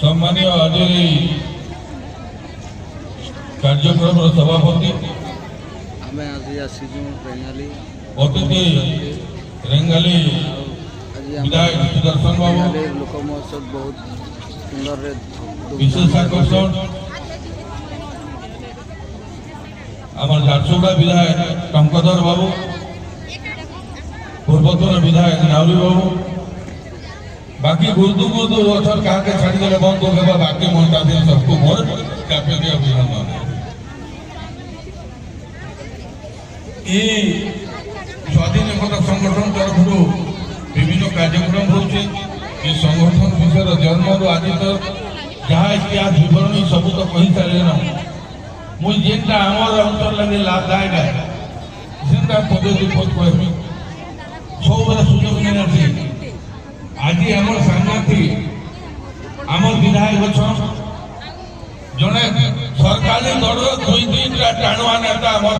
सम्मानीय आज कार्यक्रम सभापति अतिथि रेंगाली विधायक सुदर्शन बाबू लोक महोत्सव बहुत सुंदर विशेष आकर्षण आम झारसुगुड़ा विधायक टंकधर बाबू पूर्वतन विधायक नावली बाबू बाकी गुरुदू गुरुदू अथर कहा के छाड़ी देले बंद हो गया बाकी मोटा दिन सबको मोर काफी दिया अभिनंदन ये स्वाधीन एकता संगठन तरफ विभिन्न कार्यक्रम होचे ये संगठन विषय जन्म आज तक जहाँ इतिहास विवरणी सब तो कही सारे ना मुझे जेनटा आमर अंतर लगे लाभदायक है सेटा पदे विपद कहमी सब बेला सुजोग नहीं आज आम सामने आम विधायक अच्छा जड़े सरकारी दल दुई दुईटा टाणुआ नेता